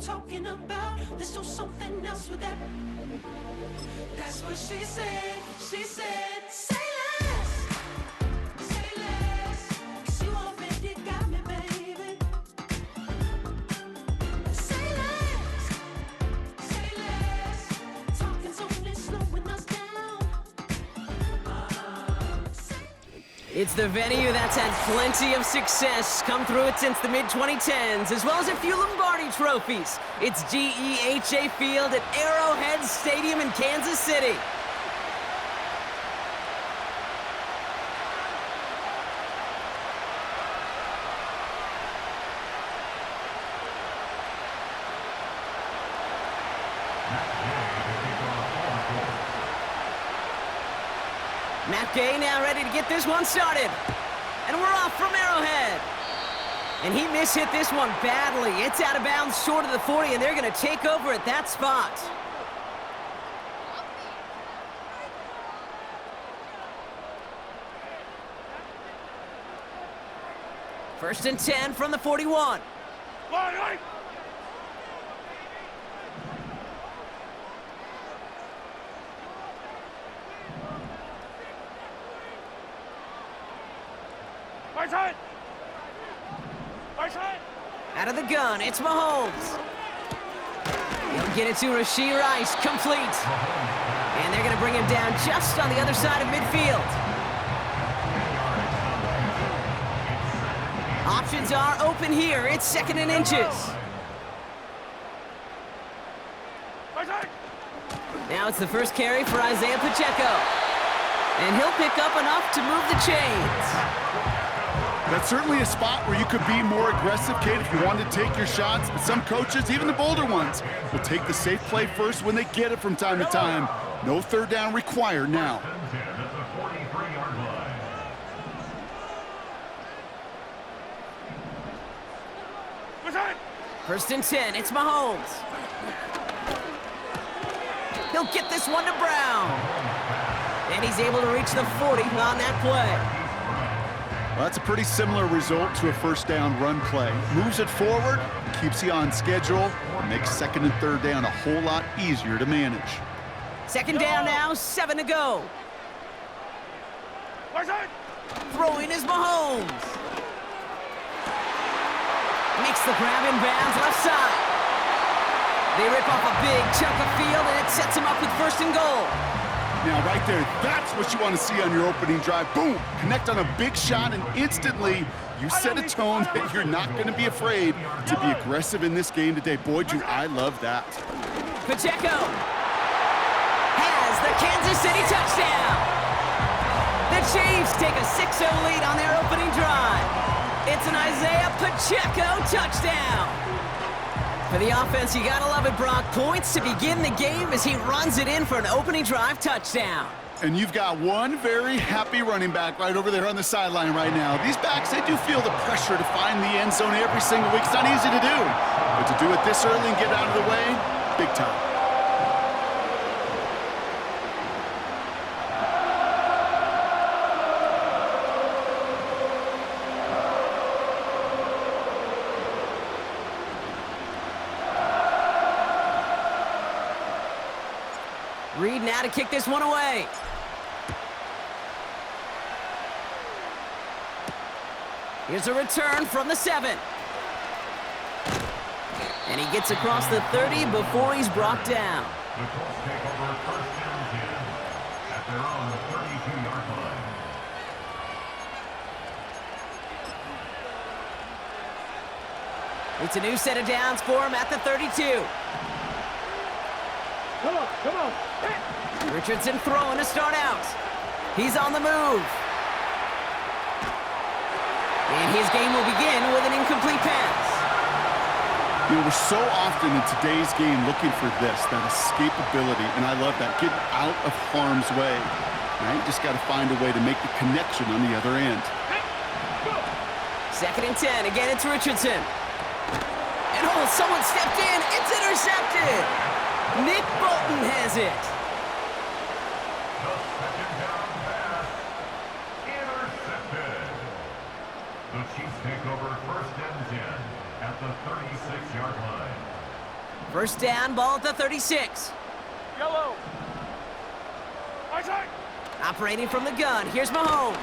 talking about. Let's do something else with that. That's what she said. She said, say less. Say less. 'Cause you already got me, baby. Say less. Say less. Talking's only slowing us down. It's the venue that's had plenty of success come through it since the mid-2010s, as well as a few Lombardi trophies. It's GEHA Field at Arrowhead Stadium in Kansas City. Matt Gay now ready to get this one started. And we're off from Arrowhead. And he mishit this one badly. It's out of bounds short of the 40, and they're going to take over at that spot. First and 10 from the 41. Out of the gun, it's Mahomes. He'll get it to Rashee Rice, complete. And they're going to bring him down just on the other side of midfield. Options are open here. It's second and inches. Now it's the first carry for Isaiah Pacheco. And he'll pick up enough to move the chains. That's certainly a spot where you could be more aggressive, Kate, if you wanted to take your shots. But some coaches, even the bolder ones, will take the safe play first when they get it from time to time. No third down required now. First and 10, it's Mahomes. He'll get this one to Brown. And he's able to reach the 40 on that play. Well, that's a pretty similar result to a first down run play. Moves it forward, keeps you on schedule, and makes second and third down a whole lot easier to manage. Second down now, 7 to go. Throwing is Mahomes. Makes the grab in bounds left side. They rip off a big chunk of field, and it sets him up with first and goal. Now, right there, that's what you want to see on your opening drive. Boom! Connect on a big shot, and instantly you set a tone that you're not going to be afraid to be aggressive in this game today. Boy, do I love that. Pacheco has the Kansas City touchdown. The Chiefs take a 6-0 lead on their opening drive. It's an Isaiah Pacheco touchdown. For the offense, you gotta love it, Brock. Points to begin the game as he runs it in for an opening drive touchdown. And you've got one very happy running back right over there on the sideline right now. These backs, they do feel the pressure to find the end zone every single week. It's not easy to do. But to do it this early and get out of the way, big time. Reed now to kick this one away. Here's a return from the 7. And he gets across the 30 before he's brought down. The Colts take over first and 10 at their own 32-yard line. It's a new set of downs for him at the 32. Come on. Richardson throwing to start out. He's on the move. And his game will begin with an incomplete pass. You know, we're so often in today's game looking for this, that escapability, and I love that. Get out of harm's way. Now you just got to find a way to make the connection on the other end. Second and 10. Again, it's Richardson. And oh, someone stepped in. It's intercepted. Nick Bolton has it. The second down pass intercepted. The Chiefs take over first and 10 at the 36-yard line. First down, ball at the 36. Yellow. Right side. Operating from the gun, here's Mahomes.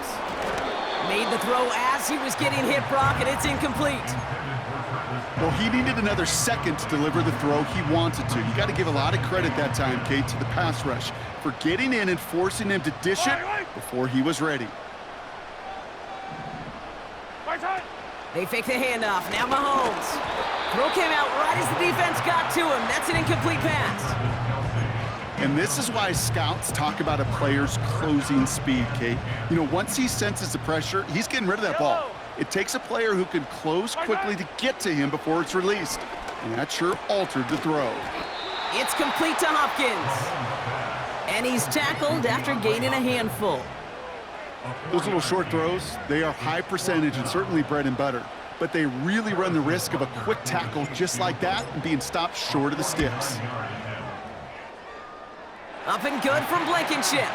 Made the throw as he was getting hit, Brock, and it's incomplete. Well, he needed another second to deliver the throw he wanted to. You got to give a lot of credit that time, Kate, to the pass rush for getting in and forcing him to dish it before he was ready. Right side. They fake the handoff, now Mahomes. Throw came out right as the defense got to him. That's an incomplete pass. And this is why scouts talk about a player's closing speed, Kate. You know, once he senses the pressure, he's getting rid of that ball. It takes a player who can close quickly to get to him before it's released. And that sure altered the throw. It's complete to Hopkins. And he's tackled after gaining a handful. Those little short throws, they are high percentage and certainly bread and butter. But they really run the risk of a quick tackle just like that and being stopped short of the sticks. Up and good from Blankenship.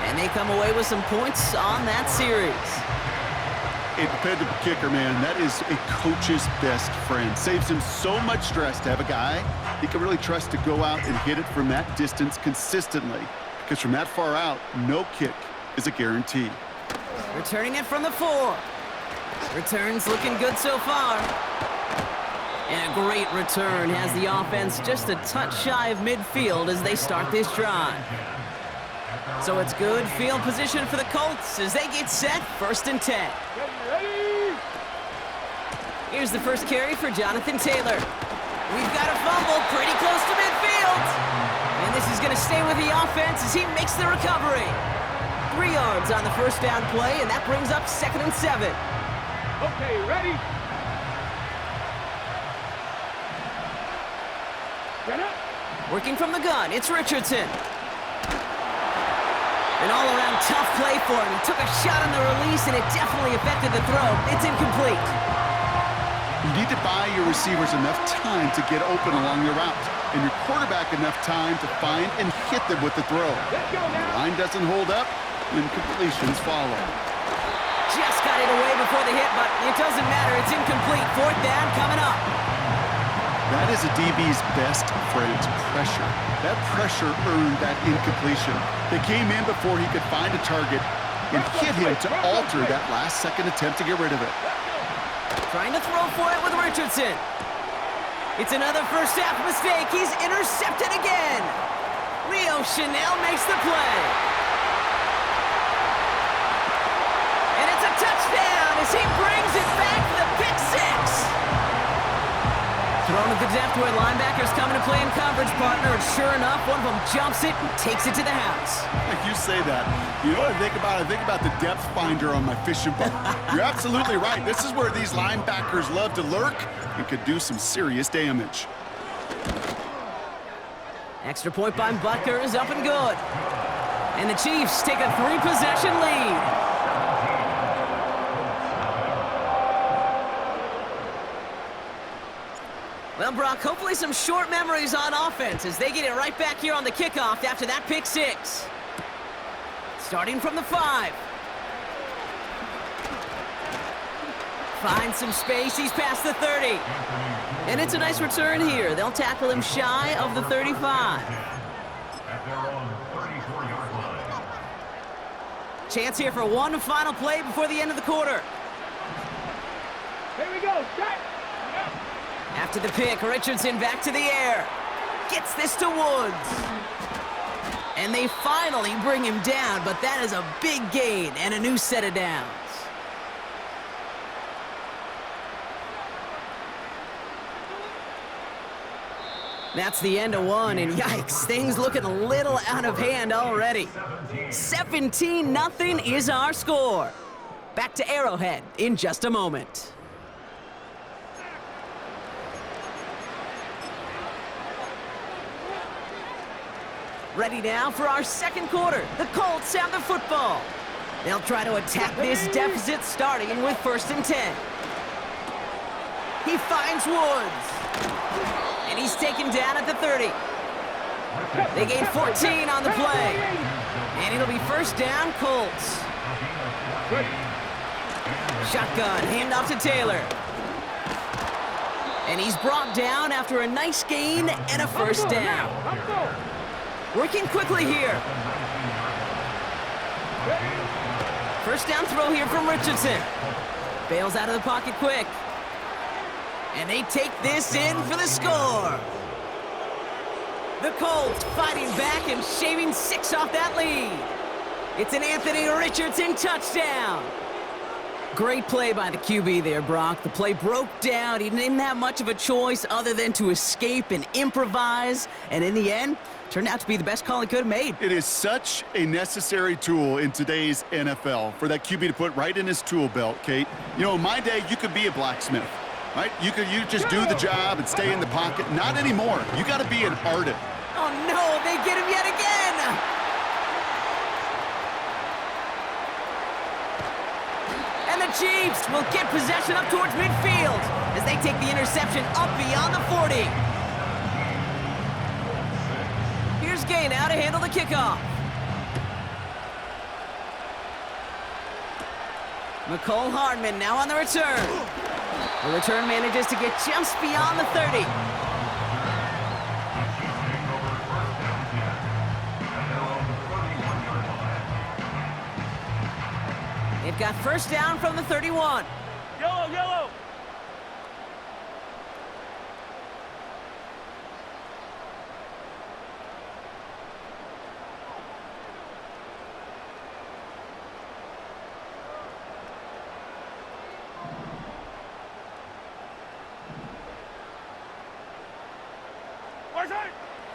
And they come away with some points on that series. A dependable kicker, man, that is a coach's best friend. Saves him so much stress to have a guy he can really trust to go out and hit it from that distance consistently. Because from that far out, no kick is a guarantee. Returning it from the 4. Returns looking good so far. And a great return has the offense just a touch shy of midfield as they start this drive. So it's good field position for the Colts as they get set, 1st and 10. Ready. Here's the first carry for Jonathan Taylor. We've got a fumble pretty close to midfield. And this is going to stay with the offense as he makes the recovery. 3 yards on the first down play, and that brings up 2nd and 7. Okay, ready. Get up. Working from the gun, it's Richardson. An all-around tough play for him. He took a shot on the release, and it definitely affected the throw. It's incomplete. You need to buy your receivers enough time to get open along the route, and your quarterback enough time to find and hit them with the throw. Let's go The now. line doesn't hold up, and completions follow. Just got it away before the hit, but it doesn't matter. It's incomplete. 4th down coming up. That is a DB's best friend, pressure. That pressure earned that incompletion. They came in before he could find a target and hit him to alter that last-second attempt to get rid of it. Trying to throw for it with Richardson. It's another first-half mistake. He's intercepted again. Leo Chanel makes the play. And it's a touchdown as he brings it back for the pick 6. Thrown to the depth where linebackers coming to play in coverage, partner, and sure enough, one of them jumps it and takes it to the house. You say that. You know what I think about? I think about the depth finder on my fishing boat. You're absolutely right. This is where these linebackers love to lurk and could do some serious damage. Extra point by Butker is up and good. And the Chiefs take a 3-possession lead. Well, Brock, hopefully some short memories on offense as they get it right back here on the kickoff after that pick 6. Starting from the 5. Finds some space, he's past the 30. And it's a nice return here. They'll tackle him shy of the 35. At their own 34-yard line. Chance here for one final play before the end of the quarter. Here we go. Set. After the pick, Richardson back to the air. Gets this to Woods. And they finally bring him down, but that is a big gain and a new set of downs. That's the end of one, and yikes, things looking a little out of hand already. 17-0 is our score. Back to Arrowhead in just a moment. Ready now for our second quarter. The Colts have the football. They'll try to attack this deficit starting with 1st and 10. He finds Woods. And he's taken down at the 30. They gain 14 on the play. And it'll be 1st down, Colts. Shotgun, handoff to Taylor. And he's brought down after a nice gain and a first down. Working quickly here. First down throw here from Richardson. Bails out of the pocket quick. And they take this in for the score. The Colts fighting back and shaving 6 off that lead. It's an Anthony Richardson touchdown. Great play by the QB there, Brock. The play broke down. He didn't have much of a choice other than to escape and improvise. And in the end, turned out to be the best call he could have made. It is such a necessary tool in today's NFL for that QB to put right in his tool belt, Kate. You know, in my day, you could be a blacksmith, right? You just do the job and stay in the pocket. Not anymore. You got to be an artist. Oh, no, they get him yet again. And the Chiefs will get possession up towards midfield as they take the interception up beyond the 40. Here's Gay now to handle the kickoff. McCole Hardman now on the return. The return manages to get just beyond the 30. They've got first down from the 31. Yellow, yellow.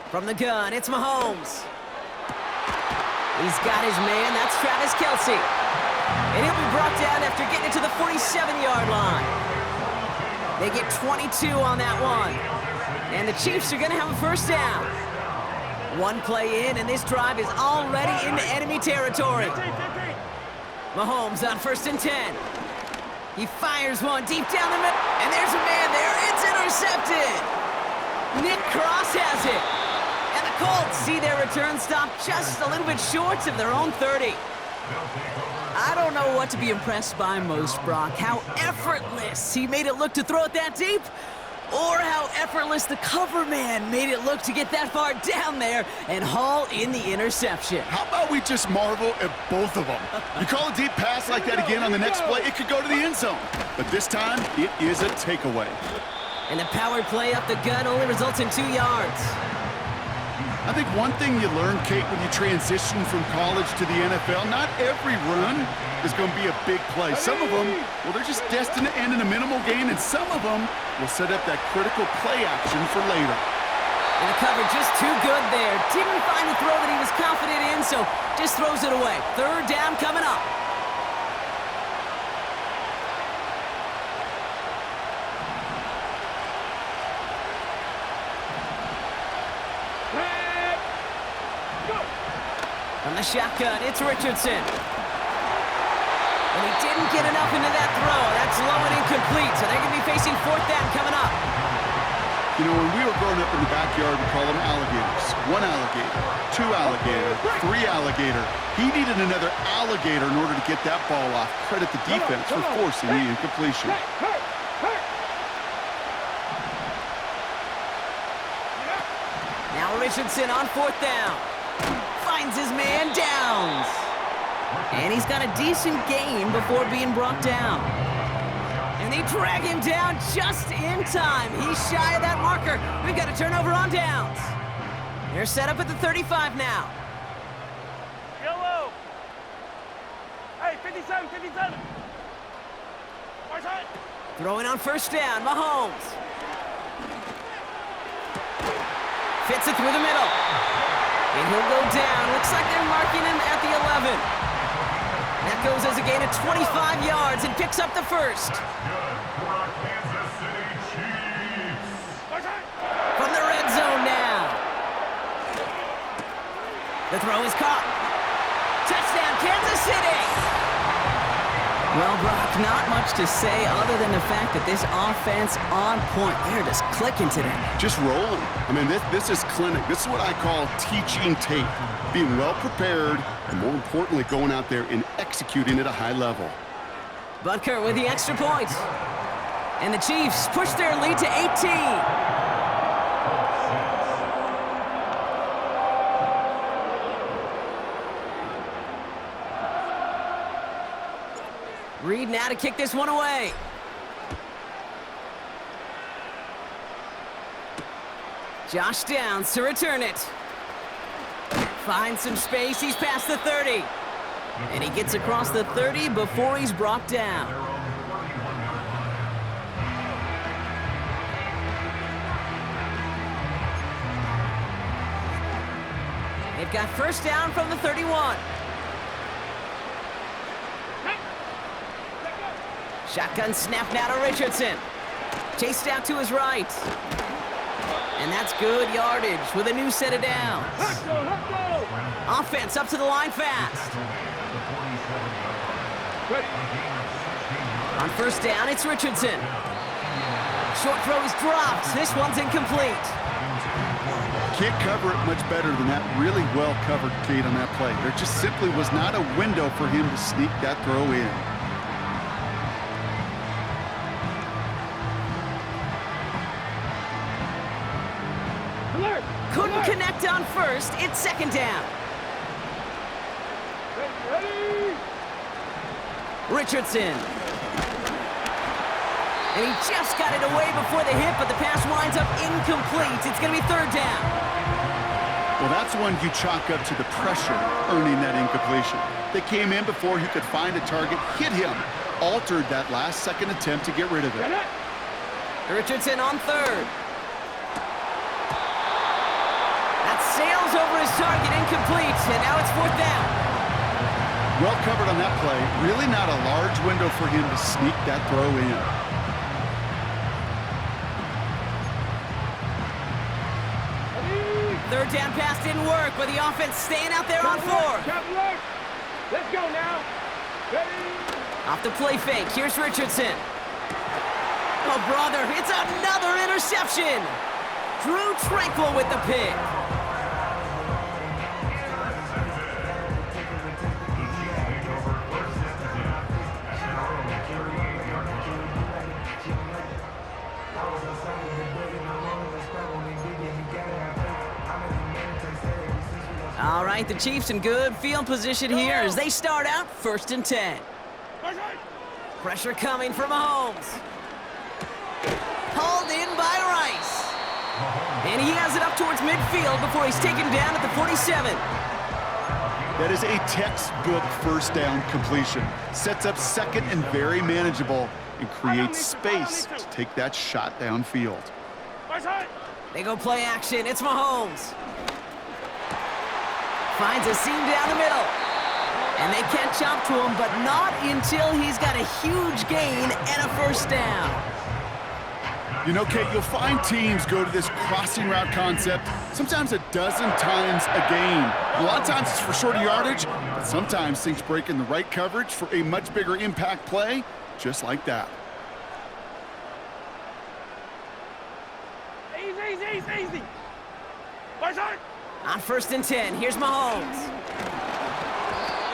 From the gun, it's Mahomes. He's got his man, that's Travis Kelce. And he'll be brought down after getting it to the 47-yard line. They get 22 on that one. And the Chiefs are going to have a first down. One play in, and this drive is already into enemy territory. Mahomes on 1st and 10. He fires one deep down the middle, and there's a man there. It's intercepted. Nick Cross has it. And the Colts see their return stop just a little bit short of their own 30. I don't know what to be impressed by most, Brock. How effortless he made it look to throw it that deep, or how effortless the cover man made it look to get that far down there and haul in the interception. How about we just marvel at both of them? You call a deep pass like that again on the next play, it could go to the end zone. But this time, it is a takeaway. And the power play up the gut only results in 2 yards. I think one thing you learn, Kate, when you transition from college to the NFL, not every run is going to be a big play. Some of them, well, they're just destined to end in a minimal gain, and some of them will set up that critical play action for later. And the cover just too good there. Didn't find the throw that he was confident in, so just throws it away. Third down coming up. From the shotgun, it's Richardson. And he didn't get enough into that throw. That's low and incomplete, so they're going to be facing 4th down coming up. You know, when we were growing up in the backyard, we call them alligators. 1 alligator, 2 alligator, 3 alligator. He needed another alligator in order to get that ball off. Credit the defense for forcing the incompletion. Now Richardson on 4th down. Finds his man, Downs. And he's got a decent gain before being brought down. And they drag him down just in time. He's shy of that marker. We've got a turnover on Downs. They're set up at the 35 now. Yellow. Hey, 57, 57. Far side. Throwing on 1st down, Mahomes. Fits it through the middle. And he'll go down. Looks like they're marking him at the 11. That goes as a gain of 25 yards and picks up the first. From the red zone now. The throw is caught. Touchdown, Kansas City! Well, Brock, not much to say other than the fact that this offense on point. They're just clicking today. Just rolling. I mean, this is clinic. This is what I call teaching tape. Being well prepared, and more importantly, going out there and executing at a high level. Butker with the extra point. And the Chiefs push their lead to 18. Reed now to kick this one away. Josh Downs to return it. Finds some space, he's past the 30. And he gets across the 30 before he's brought down. They've got first down from the 31. Shotgun snap now to Richardson. Chased out to his right. And that's good yardage with a new set of downs. Offense up to the line fast. On first down, it's Richardson. Short throw is dropped. This one's incomplete. Can't cover it much better than that. Really well covered, Kate, on that play. There just simply was not a window for him to sneak that throw in. Couldn't connect on first. It's second down. Richardson. And he just got it away before the hit, but the pass winds up incomplete. It's going to be third down. Well, that's one you chalk up to the pressure earning that incompletion. They came in before he could find a target, hit him, altered that last-second attempt to get rid of it. Richardson on third. That sails over his target, incomplete, and now it's fourth down. Well covered on that play. Really not a large window for him to sneak that throw in. Third down pass didn't work, but the offense staying out there on fourth. Let's go now. Ready? Off the play fake, here's Richardson. Oh, brother, it's another interception. Drew Tranquil with the pick. All right, the Chiefs in good field position here as they start out 1st and 10. Pressure coming from Mahomes. Hauled in by Rice. And he has it up towards midfield before he's taken down at the 47. That is a textbook first down completion. Sets up second and very manageable and creates space to take that shot downfield. They go play action. It's Mahomes. Finds a seam down the middle. And they catch up to him, but not until he's got a huge gain and a first down. You know, Kate, you'll find teams go to this crossing route concept sometimes a dozen times a game. A lot of times it's for shorter yardage, but sometimes things break in the right coverage for a much bigger impact play, just like that. Easy. On 1st and 10, here's Mahomes.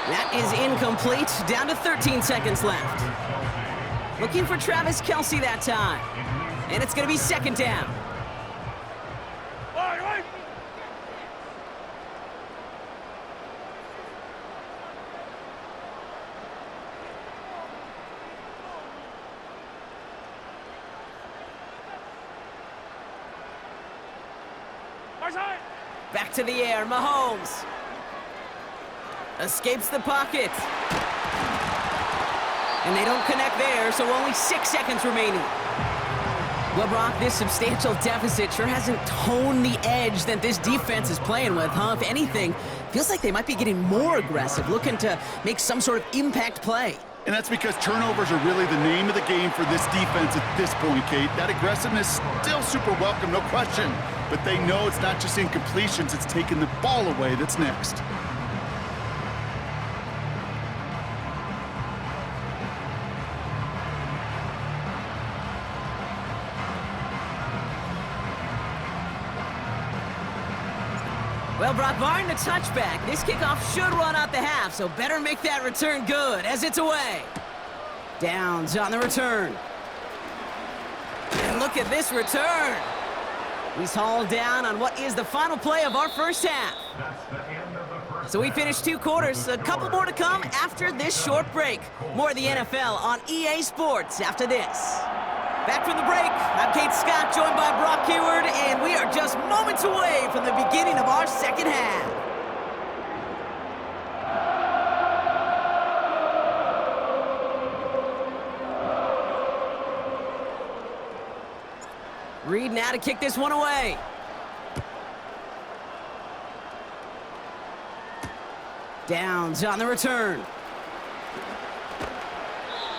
That is incomplete, down to 13 seconds left. Looking for Travis Kelce that time. And it's going to be second down. Back to the air, Mahomes. Escapes the pocket. And they don't connect there, so only 6 seconds remaining. Well, Brock, this substantial deficit sure hasn't toned the edge that this defense is playing with, huh? If anything, feels like they might be getting more aggressive, looking to make some sort of impact play. And that's because turnovers are really the name of the game for this defense at this point, Kate. That aggressiveness still super welcome, no question. But they know it's not just incompletions, it's taking the ball away that's next. Well, Brock, barring the touchback, this kickoff should run out the half, so better make that return good as it's away. Downs on the return. look at this return. He's hauled down on what is the final play of our first half. So we finished 2 quarters. A couple more to come after this short break. More of the NFL on EA Sports after this. Back from the break, I'm Kate Scott, joined by Brock Hayward, and we are just moments away from the beginning of our second half. Reed now to kick this one away. Downs on the return.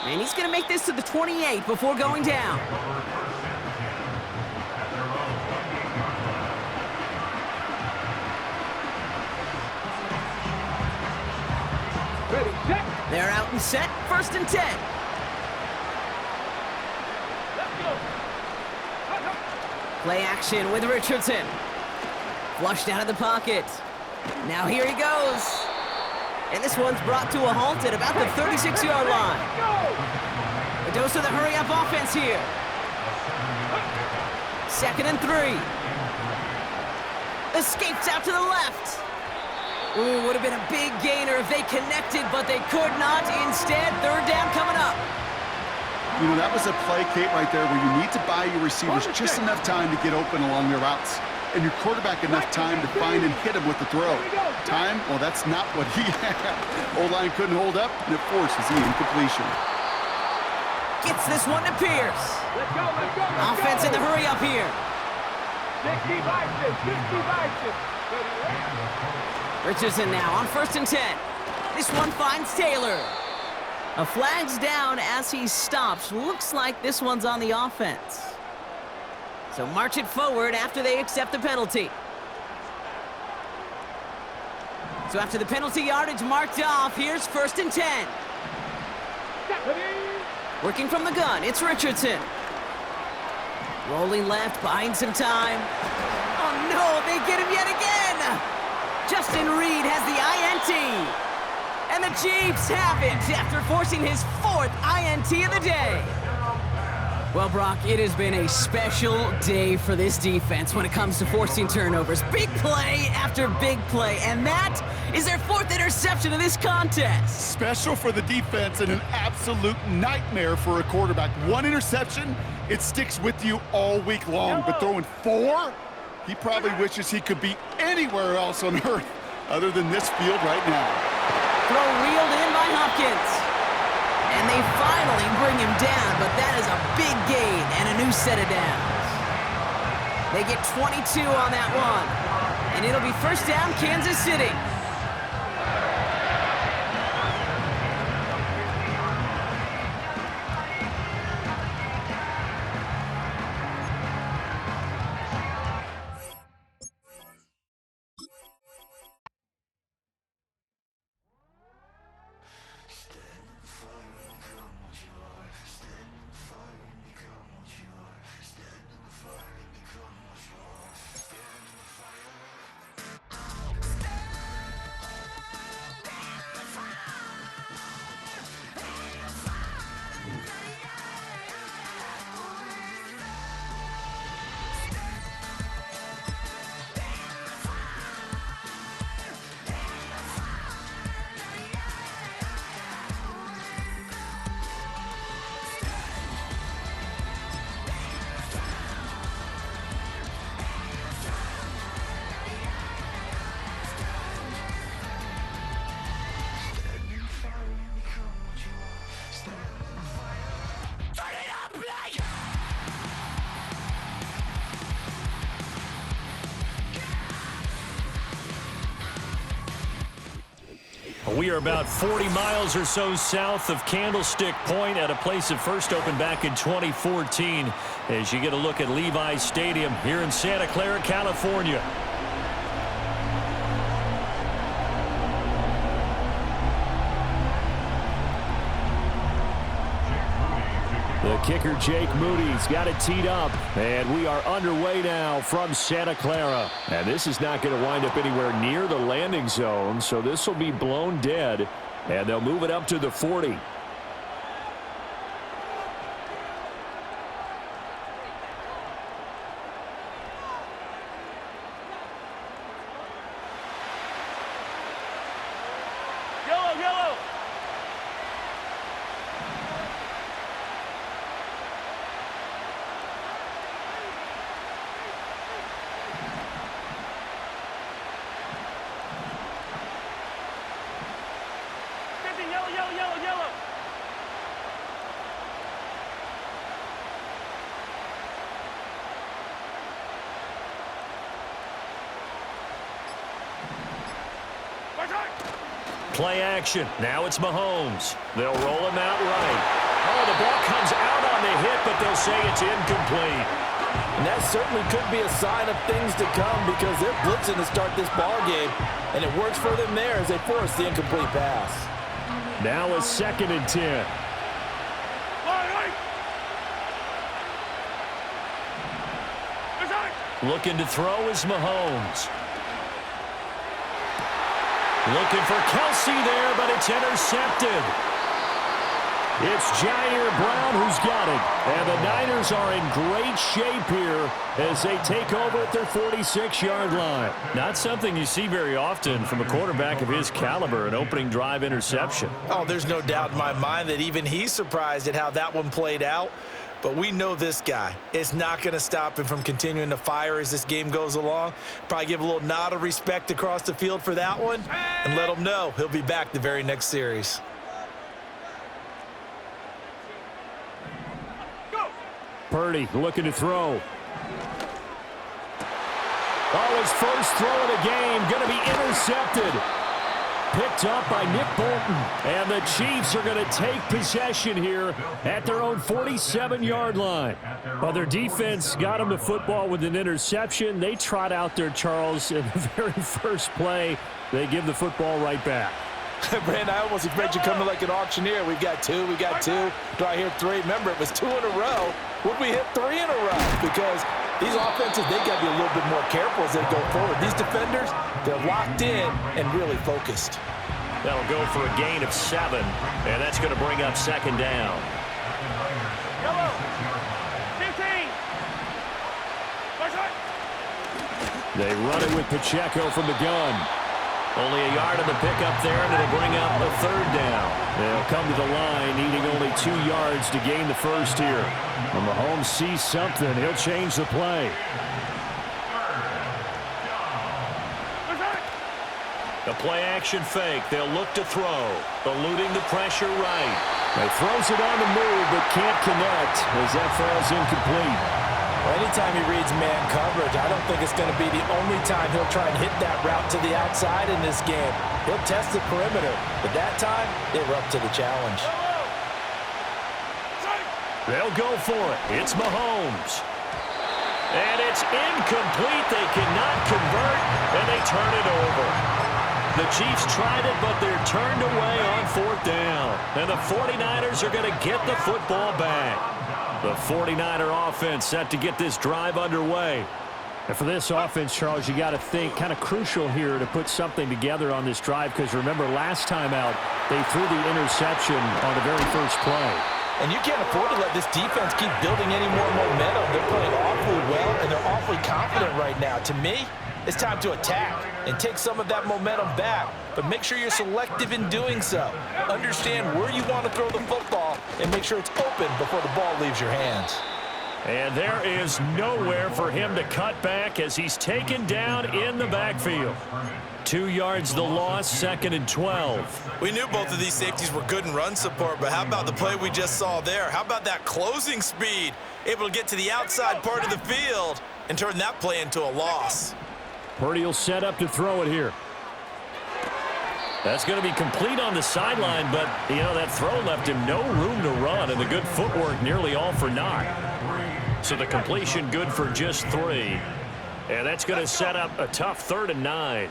And he's going to make this to the 28 before going down. Ready, set. They're out and set, 1st and 10. Let's go. Play action with Richardson. Flushed out of the pocket. Now here he goes. And this one's brought to a halt at about the 36-yard line. A dose of the hurry-up offense here. 2nd and 3. Escapes out to the left. Ooh, would have been a big gainer if they connected, but they could not. Instead, 3rd down coming up. You know, that was a play, Kate, right there where you need to buy your receivers just enough time to get open along their routes, and your quarterback enough time to find and hit him with the throw. Time? Well, that's not what he had. O-line couldn't hold up, and it forces the incompletion. Gets this one to Pierce. Let's go, let's go, let's Offense go. in the hurry-up here. 60 biceps, 60 biceps. Richardson now on 1st and 10. This one finds Taylor. A flag's down as he stops. Looks like this one's on the offense. So march it forward after they accept the penalty. So after the penalty yardage marked off, here's 1st and 10. Working from the gun, it's Richardson. Rolling left, buying some time. Oh no, they get him yet again! Justin Reed has the INT. And the Chiefs have it after forcing his 4th INT of the day. Well, Brock, it has been a special day for this defense when it comes to forcing turnovers. Big play after big play, and that is their 4th interception of this contest. Special for the defense and an absolute nightmare for a quarterback. 1 interception, it sticks with you all week long, but throwing 4? He probably wishes he could be anywhere else on earth other than this field right now. Throw reeled in by Hopkins. And they finally bring him down, but that is a big gain and a new set of downs. They get 22 on that one. And it'll be 1st down, Kansas City. We are about 40 miles or so south of Candlestick Point at a place that first opened back in 2014 as you get a look at Levi's Stadium here in Santa Clara, California. The kicker, Jake Moody's got it teed up, and we are underway now from Santa Clara. And this is not going to wind up anywhere near the landing zone, so this will be blown dead, and they'll move it up to the 40. Yellow. Play action. Now it's Mahomes. They'll roll him out right. Oh, the ball comes out on the hit, but they'll say it's incomplete. And that certainly could be a sign of things to come because they're blitzing to start this ball game, and it works for them there as they force the incomplete pass. Now a 2nd and 10. Looking to throw is Mahomes. Looking for Kelsey there, but it's intercepted. It's Jair Brown who's got it. And the Niners are in great shape here as they take over at their 46-yard line. Not something you see very often from a quarterback of his caliber, an opening drive interception. Oh, there's no doubt in my mind that even he's surprised at how that one played out. But we know this guy is not going to stop him from continuing to fire as this game goes along. Probably give a little nod of respect across the field for that one and let him know he'll be back the very next series. Purdy looking to throw. Oh, his first throw of the game going to be intercepted. Picked up by Nick Bolton. And the Chiefs are going to take possession here at their own 47-yard line. Well, their defense got them the football with an interception. They trot out there, Charles, in the very first play. They give the football right back. Brandon, I almost expect you coming like an auctioneer. We've got two. Do I hear three? Remember, it was 2 in a row. Would we hit 3 in a row? Because these offenses, they got to be a little bit more careful as they go forward. These defenders, they're locked in and really focused. That'll go for a gain of 7, and that's going to bring up 2nd down. Yellow. 15. They run it with Pacheco from the gun. Only a yard on the pickup there, and it'll bring up a 3rd down. They'll come to the line, needing only 2 yards to gain the first here. When Mahomes sees something, he'll change the play. The play-action fake. They'll look to throw. Eluding the pressure right. He throws it on the move, but can't connect as that falls incomplete. Anytime he reads man coverage, I don't think it's going to be the only time he'll try and hit that route to the outside in this game. He'll test the perimeter, but that time, they were up to the challenge. They'll go for it. It's Mahomes. And it's incomplete. They cannot convert, and they turn it over. The Chiefs tried it, but they're turned away on 4th down. And the 49ers are going to get the football back. The 49er offense set to get this drive underway. And for this offense, Charles, you got to think kind of crucial here to put something together on this drive because remember last time out they threw the interception on the very first play. And you can't afford to let this defense keep building any more momentum. They're playing awfully well, and they're awfully confident right now. To me, it's time to attack and take some of that momentum back, but make sure you're selective in doing so. Understand where you want to throw the football and make sure it's open before the ball leaves your hands. And there is nowhere for him to cut back as he's taken down in the backfield. 2 yards the loss, 2nd and 12. We knew both of these safeties were good in run support, but how about the play we just saw there? How about that closing speed? Able to get to the outside part of the field and turn that play into a loss. Purdy will set up to throw it here. That's going to be complete on the sideline, but, you know, that throw left him no room to run, and the good footwork nearly all for naught. So the completion good for just 3. And that's going to set up a tough 3rd and 9.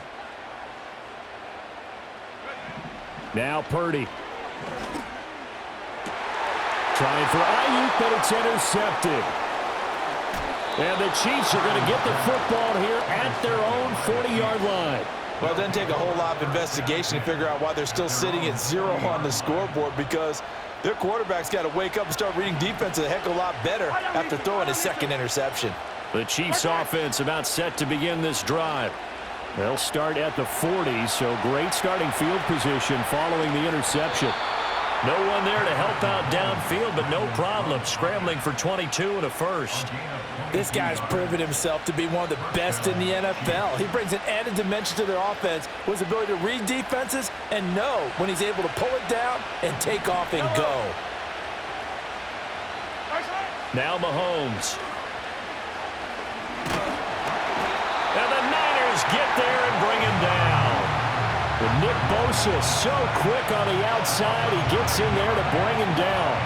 Now Purdy. Trying for Ayuk, but it's intercepted. And the Chiefs are going to get the football here at their own 40-yard line. Well, it doesn't take a whole lot of investigation to figure out why they're still sitting at 0 on the scoreboard because their quarterback's got to wake up and start reading defense a heck of a lot better after throwing his 2nd interception. The Chiefs offense about set to begin this drive. They'll start at the 40, so great starting field position following the interception. No one there to help out downfield, but no problem scrambling for 22 and a first. This guy's proven himself to be one of the best in the NFL. He brings an added dimension to their offense with his ability to read defenses and know when he's able to pull it down and take off and go. Now Mahomes. And the Niners get there and bring him down. With Nick Bosa so quick on the outside, he gets in there to bring him down.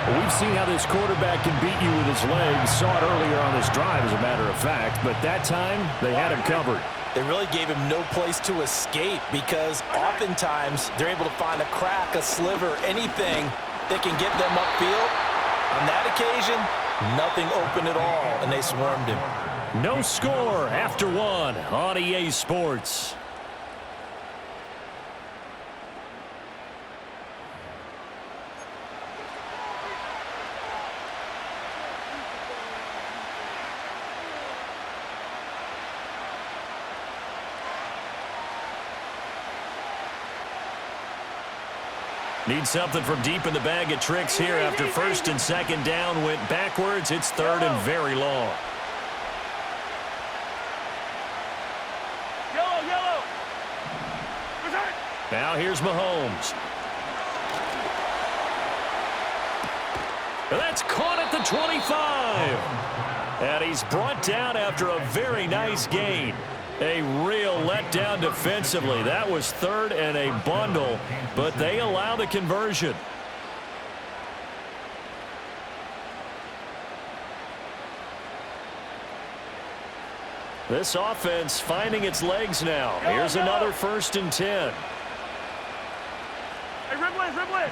Well, we've seen how this quarterback can beat you with his legs. Saw it earlier on this drive, as a matter of fact. But that time, they had him covered. They really gave him no place to escape because oftentimes they're able to find a crack, a sliver, anything that can get them upfield. On that occasion, nothing open at all, and they swarmed him. No score after one on EA Sports. Need something from deep in the bag of tricks here after first and second down went backwards. It's third and very long. Yellow. Now here's Mahomes. And that's caught at the 25. And he's brought down after a very nice gain. A real letdown defensively. That was third and a bundle, but they allow the conversion. This offense finding its legs now. Here's another 1st and 10. Hey, dribble it.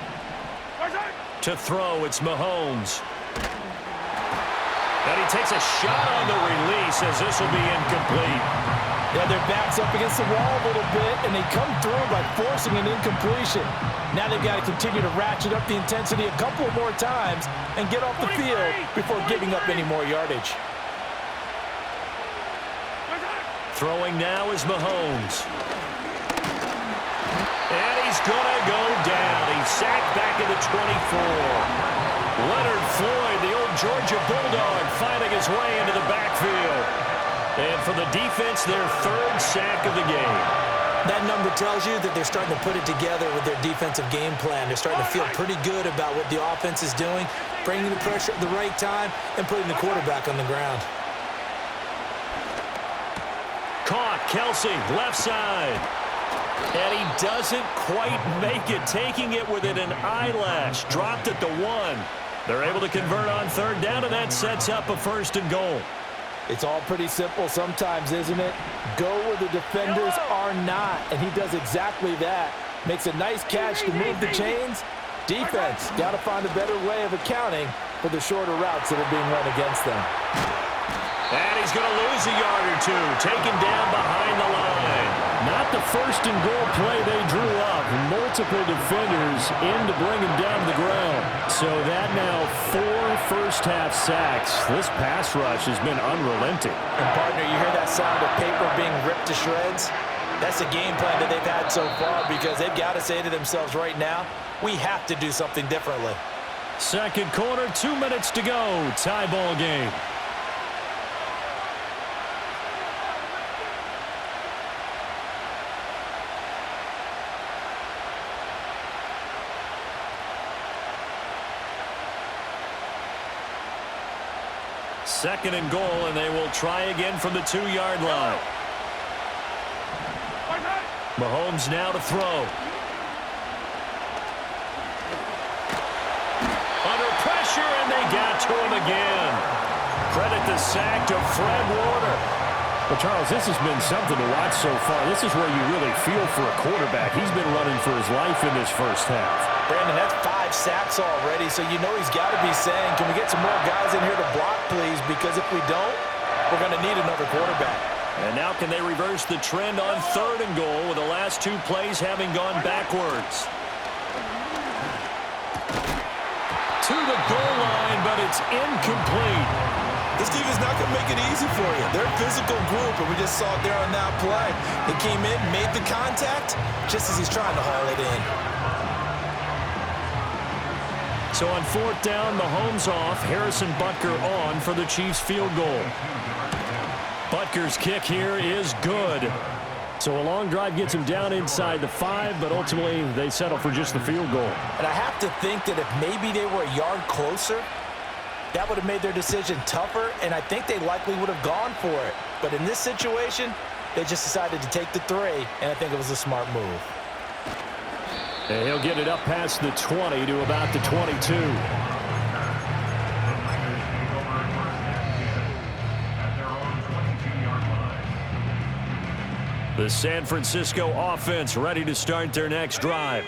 To throw, it's Mahomes. And he takes a shot on the release as this will be incomplete. Yeah, their back's up against the wall a little bit, and they come through by forcing an incompletion. Now they've got to continue to ratchet up the intensity a couple more times and get off the field before giving up any more yardage. Throwing now is Mahomes. And he's going to go down. He's sacked back at the 24. Leonard Floyd, the old Georgia Bulldog, finding his way into the backfield. And for the defense, their 3rd sack of the game. That number tells you that they're starting to put it together with their defensive game plan. They're starting to feel pretty good about what the offense is doing, bringing the pressure at the right time, and putting the quarterback on the ground. Caught, Kelsey, left side. And he doesn't quite make it, taking it within an eyelash. Dropped at the 1. They're able to convert on 3rd down, and that sets up a 1st and goal. It's all pretty simple sometimes, isn't it? Go where the defenders are not, and he does exactly that. Makes a nice catch to move the chains. Defense got to find a better way of accounting for the shorter routes that are being run against them. And he's going to lose a yard or two, taken down behind the line. Not the 1st and goal play they drew up. Multiple defenders in to bring him down to the ground. So that now 4 first-half sacks. This pass rush has been unrelenting. And, partner, you hear that sound of paper being ripped to shreds? That's the game plan that they've had so far because they've got to say to themselves right now, we have to do something differently. Second quarter, 2 minutes to go. Tie ball game. Second and goal, and they will try again from the 2-yard line. Mahomes now to throw. Under pressure, and they got to him again. Credit the sack to Fred Warner. Well, Charles, this has been something to watch so far. This is where you really feel for a quarterback. He's been running for his life in this first half. Brandon, that's 5 sacks already, so you know he's got to be saying, can we get some more guys in here to block, please? Because if we don't, we're going to need another quarterback. And now can they reverse the trend on 3rd and goal with the last 2 plays having gone backwards? To the goal line, but it's incomplete. This defense is not going to make it easy for you. They're a physical group, and we just saw it there on that play. They came in, made the contact, just as he's trying to haul it in. So on 4th down, Mahomes off, Harrison Butker on for the Chiefs field goal. Butker's kick here is good. So a long drive gets him down inside the 5, but ultimately they settle for just the field goal. And I have to think that if maybe they were a yard closer, that would have made their decision tougher, and I think they likely would have gone for it. But in this situation, they just decided to take the 3, and I think it was a smart move. And he'll get it up past the 20 to about the 22. The San Francisco offense ready to start their next drive.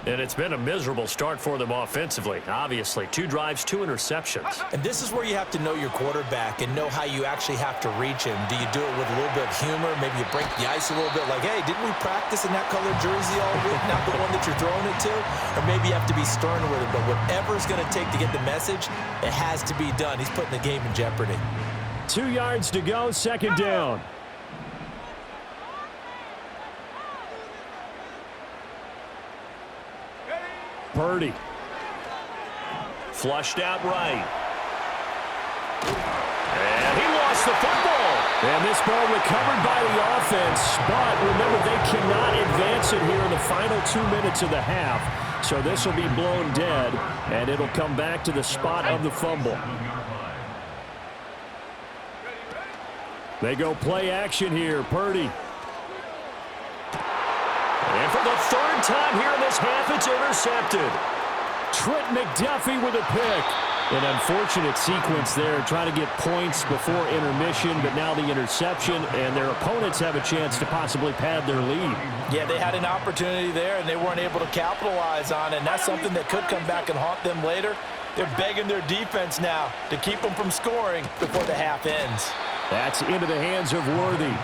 And it's been a miserable start for them offensively. Obviously, 2 drives, 2 interceptions. And this is where you have to know your quarterback and know how you actually have to reach him. Do you do it with a little bit of humor? Maybe you break the ice a little bit like, hey, didn't we practice in that colored jersey all week, not the one that you're throwing it to? Or maybe you have to be stern with it. But whatever it's going to take to get the message, it has to be done. He's putting the game in jeopardy. 2 yards to go, 2nd down. Purdy. Flushed out right. And he lost the football. And this ball recovered by the offense. But remember, they cannot advance it here in the final 2 minutes of the half. So this will be blown dead, and it'll come back to the spot of the fumble. They go play action here. Purdy. And for the 3rd time here in this half, it's intercepted. Trent McDuffie with a pick. An unfortunate sequence there, trying to get points before intermission, but now the interception, and their opponents have a chance to possibly pad their lead. Yeah, they had an opportunity there, and they weren't able to capitalize on it, and that's something that could come back and haunt them later. They're begging their defense now to keep them from scoring before the half ends. That's into the hands of Worthy.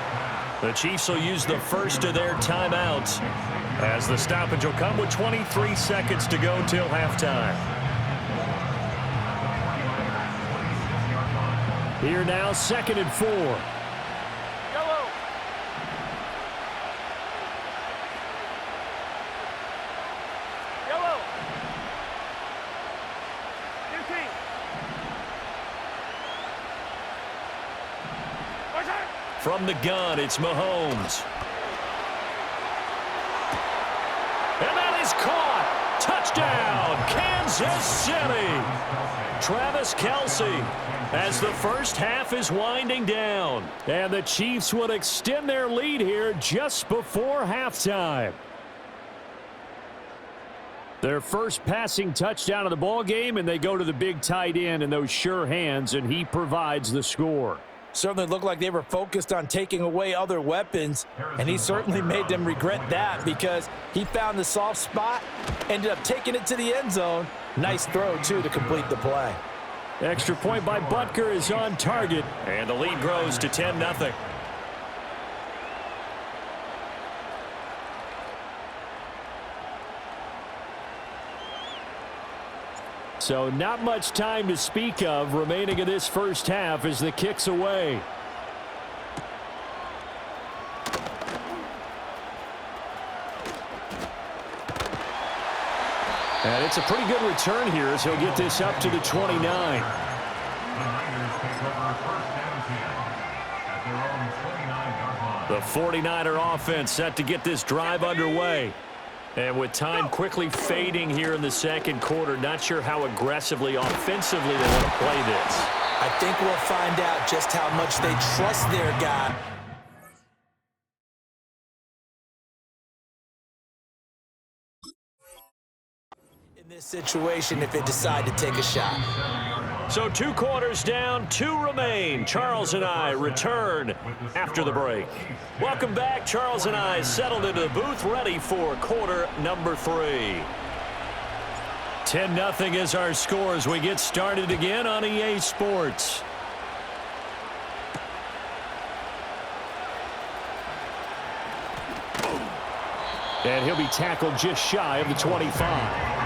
The Chiefs will use the first of their timeouts as the stoppage will come with 23 seconds to go till halftime. Here now, 2nd and 4. Yellow. Yellow. 15. From the gun, it's Mahomes. And that is caught. Touchdown, Kansas City. Travis Kelce as the first half is winding down. And the Chiefs would extend their lead here just before halftime. Their first passing touchdown of the ball game, and they go to the big tight end in those sure hands, and he provides the score. Certainly looked like they were focused on taking away other weapons, and he certainly made them regret that because he found the soft spot, ended up taking it to the end zone. Nice throw, too, to complete the play. Extra point by Butker is on target, and the lead grows to 10-0. So not much time to speak of remaining in this first half as the kick's away. And it's a pretty good return here as he'll get this up to the 29. The 49er offense set to get this drive underway. And with time quickly fading here in the second quarter, not sure how aggressively, offensively they want to play this. I think we'll find out just how much they trust their guy. In this situation, if they decide to take a shot. So 2 quarters down, 2 remain. Charles and I return after the break. Welcome back. Charles and I settled into the booth, ready for quarter number 3. 10-0 is our score as we get started again on EA Sports. And he'll be tackled just shy of the 25.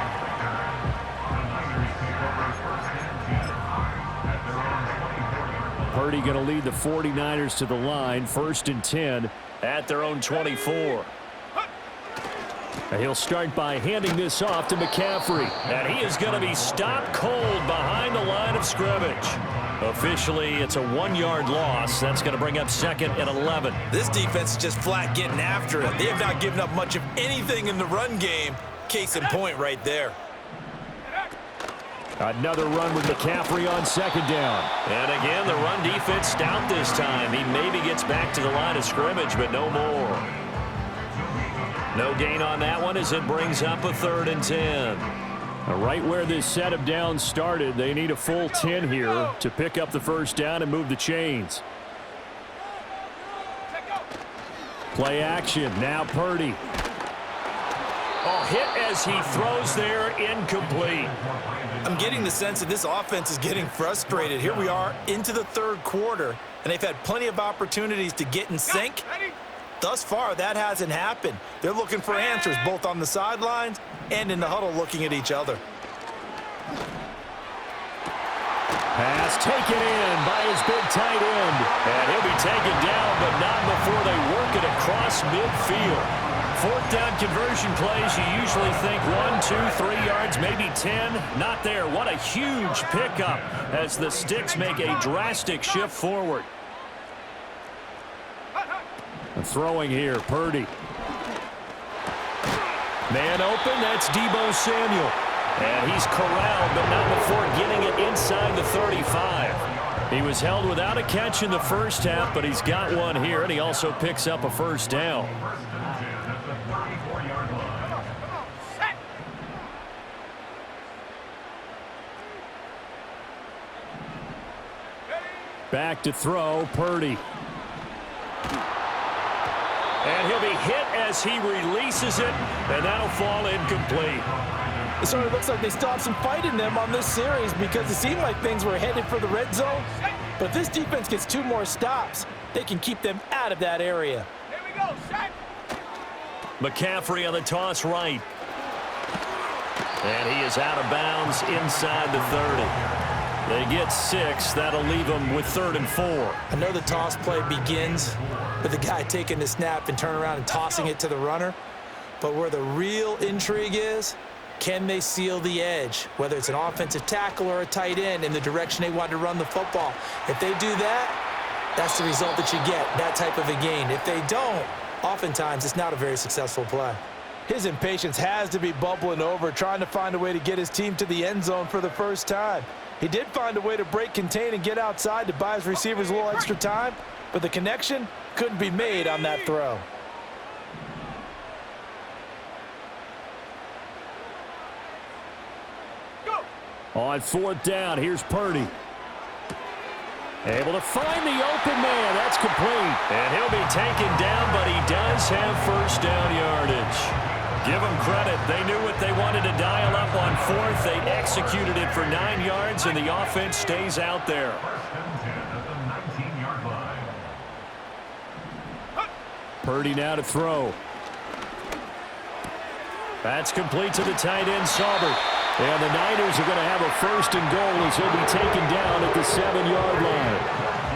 Purdy going to lead the 49ers to the line, 1st and 10 at their own 24. And he'll start by handing this off to McCaffrey. And he is going to be stopped cold behind the line of scrimmage. Officially, it's a 1-yard loss. That's going to bring up 2nd and 11. This defense is just flat getting after it. They have not given up much of anything in the run game. Case in point right there. Another run with McCaffrey on 2nd down. And again, the run defense stout this time. He maybe gets back to the line of scrimmage, but no more. No gain on that one as it brings up a 3rd and 10. Right where this set of downs started, they need a full 10 here to pick up the first down and move the chains. Play action. Now Purdy. Oh, hit as he throws there, incomplete. I'm getting the sense that this offense is getting frustrated. Here we are into the 3rd quarter, and they've had plenty of opportunities to get in sync. Thus far, that hasn't happened. They're looking for answers both on the sidelines and in the huddle looking at each other. Pass taken in by his big tight end. And he'll be taken down, but not before they work it across midfield. 4th down conversion plays, you usually think 1, 2, 3 yards, maybe 10. Not there. What a huge pickup as the Sticks make a drastic shift forward. Throwing here, Purdy. Man open, that's Deebo Samuel. And he's corralled, but not before getting it inside the 35. He was held without a catch in the first half, but he's got one here, and he also picks up a first down. Back to throw, Purdy. And he'll be hit as he releases it, and that'll fall incomplete. It sort of looks like they stopped some fight in them on this series because it seemed like things were headed for the red zone. But if this defense gets 2 more stops, they can keep them out of that area. Here we go, set. McCaffrey on the toss right. And he is out of bounds inside the 30. They get 6. That'll leave them with 3rd and 4. I know the toss play begins with the guy taking the snap and turning around and tossing it to the runner. But where the real intrigue is, can they seal the edge, whether it's an offensive tackle or a tight end, in the direction they want to run the football? If they do that, that's the result that you get, that type of a gain. If they don't, oftentimes it's not a very successful play. His impatience has to be bubbling over, trying to find a way to get his team to the end zone for the first time. He did find a way to break, contain, and get outside to buy his receivers a little extra time, but the connection couldn't be made on that throw. On 4th down, here's Purdy. Able to find the open man. That's complete. And he'll be taken down, but he does have first down yardage. Give them credit. They knew what they wanted to dial up on 4th. They executed it for 9 yards, and the offense stays out there. Purdy now to throw. That's complete to the tight end, Saubert. And the Niners are going to have a 1st and goal as he'll be taken down at the 7-yard line.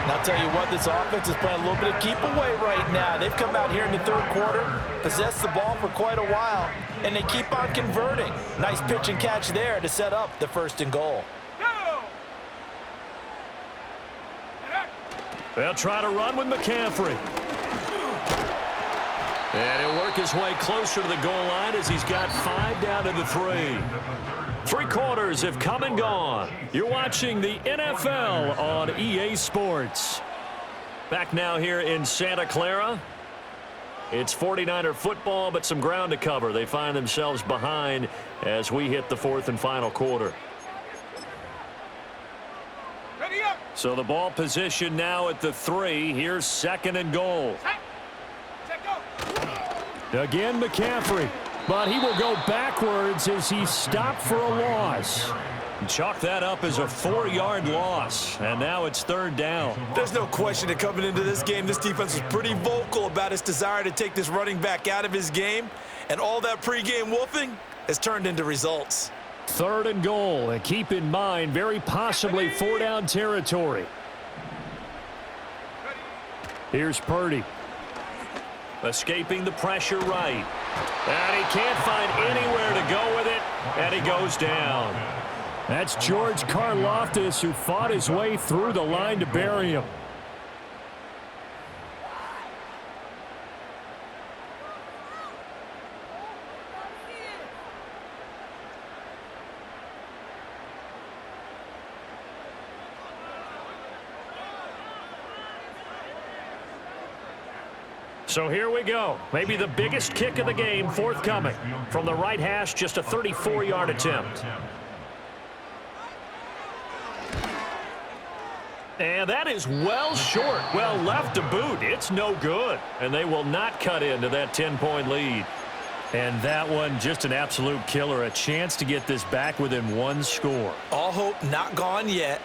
And I'll tell you what, this offense is playing a little bit of keep away right now. They've come out here in the 3rd quarter, possessed the ball for quite a while, and they keep on converting. Nice pitch and catch there to set up the 1st and goal. They'll try to run with McCaffrey. And he'll work his way closer to the goal line as he's got 5 down to the 3. 3 quarters have come and gone. You're watching the NFL on EA Sports. Back now here in Santa Clara. It's 49er football, but some ground to cover. They find themselves behind as we hit the 4th and final quarter. So the ball position now at the 3. Here's 2nd and goal. Again, McCaffrey. But he will go backwards as he stopped for a loss. Chalk that up as a 4-yard loss. And now it's 3rd down. There's no question that coming into this game, this defense was pretty vocal about its desire to take this running back out of his game. And all that pregame wolfing has turned into results. 3rd and goal. And keep in mind, very possibly 4-down territory. Here's Purdy. Escaping the pressure right. And he can't find anywhere to go with it, and he goes down. That's George Karlaftis, who fought his way through the line to bury him. So here we go. Maybe the biggest kick of the game forthcoming. From the right hash, just a 34-yard attempt. And that is well short. Well left to boot. It's no good. And they will not cut into that 10-point lead. And that one, just an absolute killer. A chance to get this back within one score. All hope not gone yet.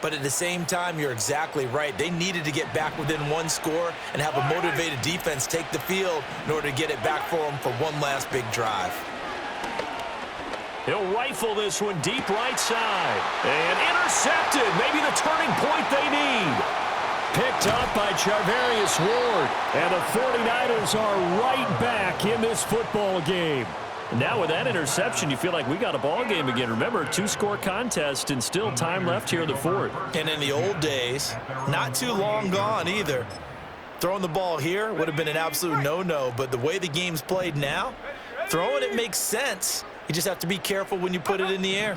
But at the same time, you're exactly right. They needed to get back within one score and have a motivated defense take the field in order to get it back for them for one last big drive. He'll rifle this one deep right side. And intercepted. Maybe the turning point they need. Picked up by Charvarius Ward. And the 49ers are right back in this football game. Now with that interception, you feel like we got a ball game again. Remember, 2-score contest and still time left here in the fourth. And in the old days, not too long gone either. Throwing the ball here would have been an absolute no-no, but the way the game's played now, throwing it makes sense. You just have to be careful when you put it in the air.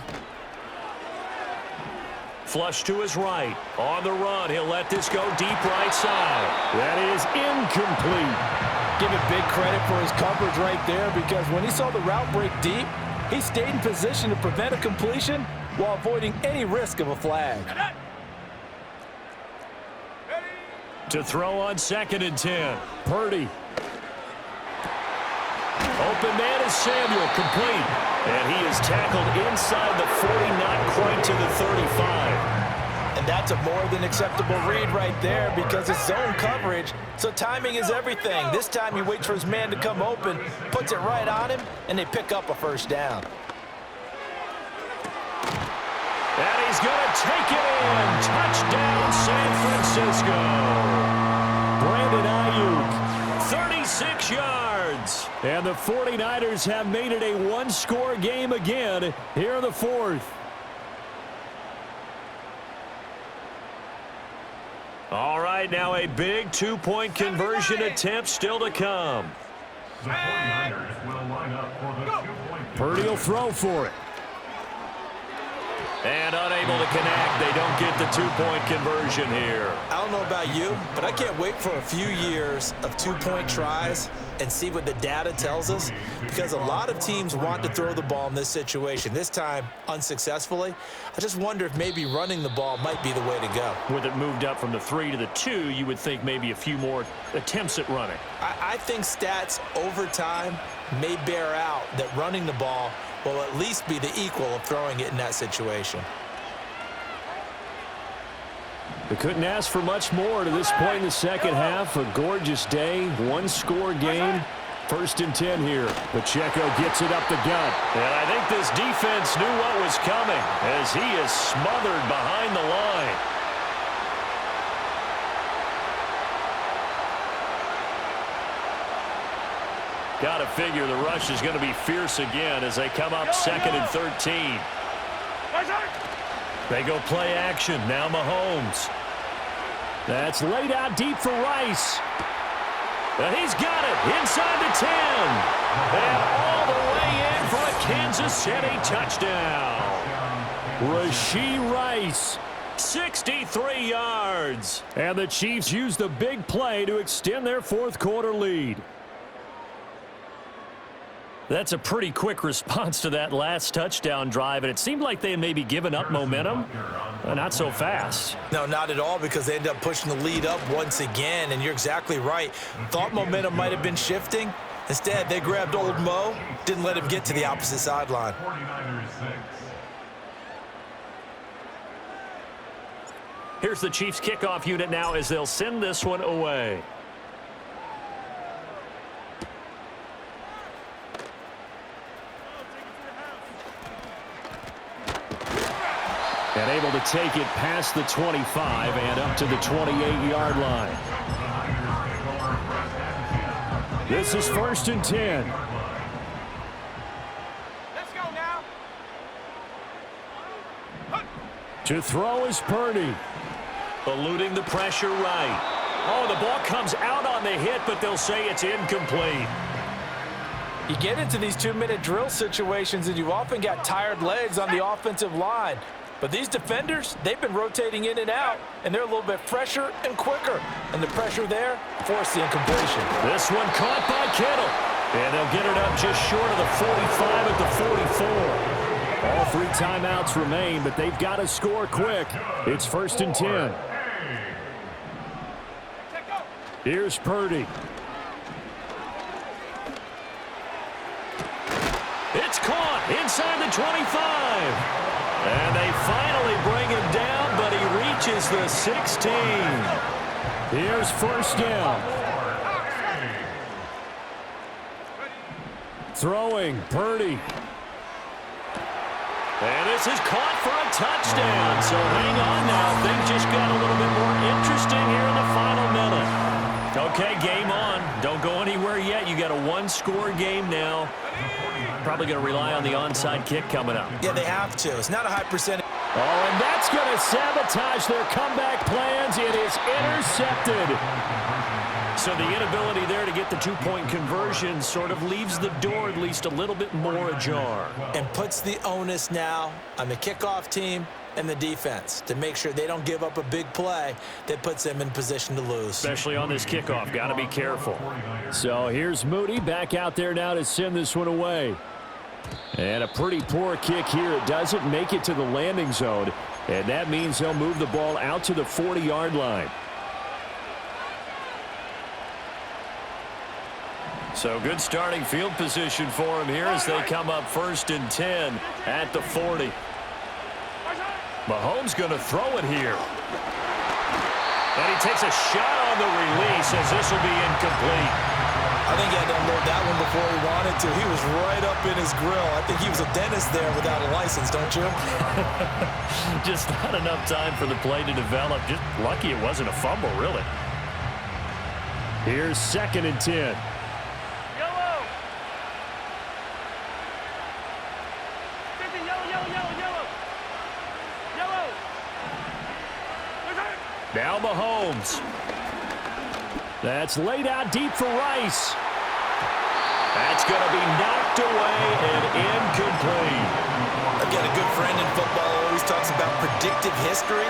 Flush to his right. On the run, he'll let this go deep right side. That is incomplete. Give it big credit for his coverage right there, because when he saw the route break deep, he stayed in position to prevent a completion while avoiding any risk of a flag. To throw on 2nd and 10. Purdy. Open man is Samuel, complete. And he is tackled inside the 40, not quite to the 35. And that's a more than acceptable read right there, because it's zone coverage, so timing is everything. This time he waits for his man to come open, puts it right on him, and they pick up a first down. And he's going to take it in. Touchdown, San Francisco. Brandon Ayuk. 36 yards. And the 49ers have made it a one-score game again here in the fourth. All right, now a big 2-point conversion attempt still to come. The 49ers will line up for the 2-point. Purdy will throw for it. And unable to connect. They don't get the 2-point conversion here. I don't know about you, but I can't wait for a few years of 2-point tries and see what the data tells us, because a lot of teams want to throw the ball in this situation. This time, unsuccessfully. I just wonder if maybe running the ball might be the way to go. With it moved up from the 3 to the 2, you would think maybe a few more attempts at running. I think stats over time may bear out that running the ball will at least be the equal of throwing it in that situation. They couldn't ask for much more to this point in the second half. A gorgeous day, one-score game. 1st and 10 here. Pacheco gets it up the gut. And I think this defense knew what was coming as he is smothered behind the line. Got to figure the rush is going to be fierce again as they come up 2nd and 13. They go play action. Now Mahomes. That's laid out deep for Rice. And he's got it inside the 10. And all the way in for a Kansas City touchdown. Rashee Rice. 63 yards. And the Chiefs use the big play to extend their fourth-quarter lead. That's a pretty quick response to that last touchdown drive, and it seemed like they had maybe given up momentum. Not so fast. No, not at all, because they end up pushing the lead up once again, and you're exactly right. Thought momentum might have been shifting. Instead, they grabbed old Mo, didn't let him get to the opposite sideline. 49ers 6. Here's the Chiefs kickoff unit now as they'll send this one away. And able to take it past the 25 and up to the 28-yard line. This is 1st and 10. To throw is Purdy. Eluding the pressure right. Oh, the ball comes out on the hit, but they'll say it's incomplete. You get into these 2-minute drill situations, and you've often got tired legs on the offensive line. But these defenders, they've been rotating in and out, and they're a little bit fresher and quicker. And the pressure there forced the incompletion. This one caught by Kittle. And they'll get it up just short of the 45 at the 44. All 3 timeouts remain, but they've got to score quick. It's 1st and 10. Here's Purdy. It's caught inside the 25. And they finally bring him down, but he reaches the 16. Here's 1st down. Throwing, Purdy. And this is caught for a touchdown. So hang on now. Things just got a little bit more interesting here in the final minute. Okay, game on. Don't go anywhere yet. You got a 1-score game now. Probably going to rely on the onside kick coming up. Yeah, they have to. It's not a high percentage. Oh, and that's going to sabotage their comeback plans. It is intercepted. So the inability there to get the 2-point conversion sort of leaves the door at least a little bit more ajar. And puts the onus now on the kickoff team and the defense to make sure they don't give up a big play that puts them in position to lose. Especially on this kickoff. Got to be careful. So here's Moody back out there now to send this one away. And a pretty poor kick here. It doesn't make it to the landing zone. And that means they'll move the ball out to the 40-yard line. So good starting field position for him here as they come up 1st and 10 at the 40. Mahomes going to throw it here. And he takes a shot on the release as this will be incomplete. I think he had to unload that one before he wanted to. He was right up in his grill. I think he was a dentist there without a license, don't you? Just not enough time for the play to develop. Just lucky it wasn't a fumble, really. Here's 2nd and 10. Now Mahomes. That's laid out deep for Rice. That's going to be knocked away and incomplete. Again, a good friend in football always talks about predictive history.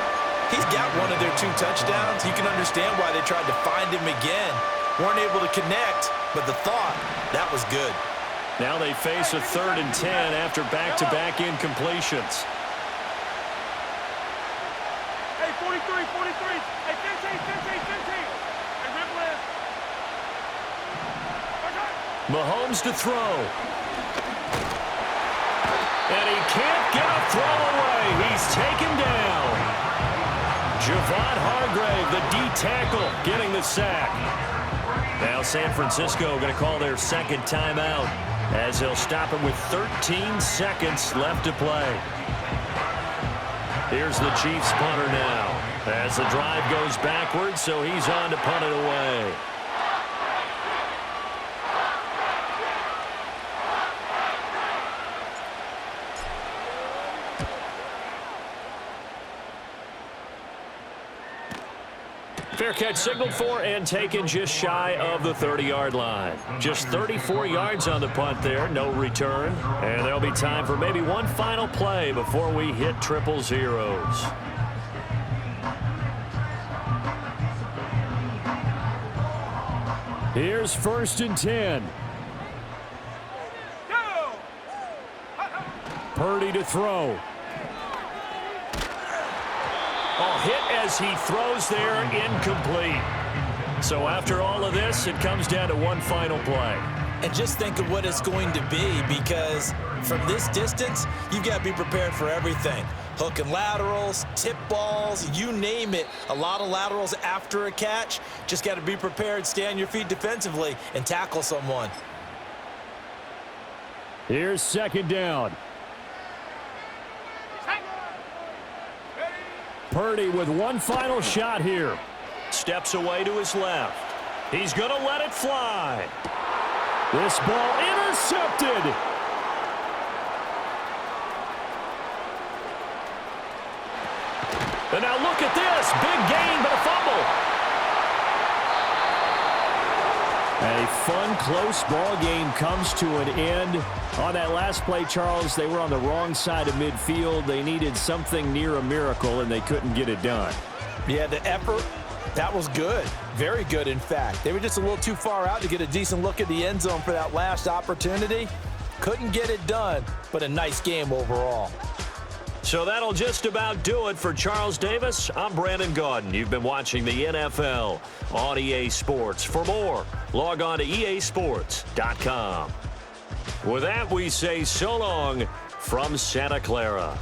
He's got one of their 2 touchdowns. You can understand why they tried to find him again. Weren't able to connect, but the thought, that was good. Now they face a 3rd and 10 after back-to-back incompletions. Hey, 43, 43. Hey, 15, 15, 15. Hey, Ripple. Mahomes to throw. And he can't get a throw away. He's taken down. Javon Hargrave, the D-tackle, getting the sack. Now San Francisco going to call their 2nd timeout as they'll stop him with 13 seconds left to play. Here's the Chiefs punter now as the drive goes backwards, so he's on to punt it away. Fair catch signaled for and taken just shy of the 30-yard line. Just 34 yards on the punt there, no return. And there'll be time for maybe one final play before we hit triple zeros. Here's 1st and 10. Purdy to throw. Oh, hit as he throws there, incomplete. So after all of this, it comes down to one final play. And just think of what it's going to be, because from this distance, you've got to be prepared for everything. Hook and laterals, tip balls, you name it. A lot of laterals after a catch. Just got to be prepared, stay on your feet defensively, and tackle someone. Here's 2nd down. Purdy with one final shot here. Steps away to his left. He's going to let it fly. This ball intercepted. And now look at this. Big gain, but a fumble. A fun, close ball game comes to an end. On that last play, Charles, they were on the wrong side of midfield. They needed something near a miracle, and they couldn't get it done. Yeah, the effort, that was good. Very good, in fact. They were just a little too far out to get a decent look at the end zone for that last opportunity. Couldn't get it done, but a nice game overall. So that'll just about do it for Charles Davis. I'm Brandon Gaudin. You've been watching the NFL on EA Sports. For more, log on to easports.com. With that, we say so long from Santa Clara.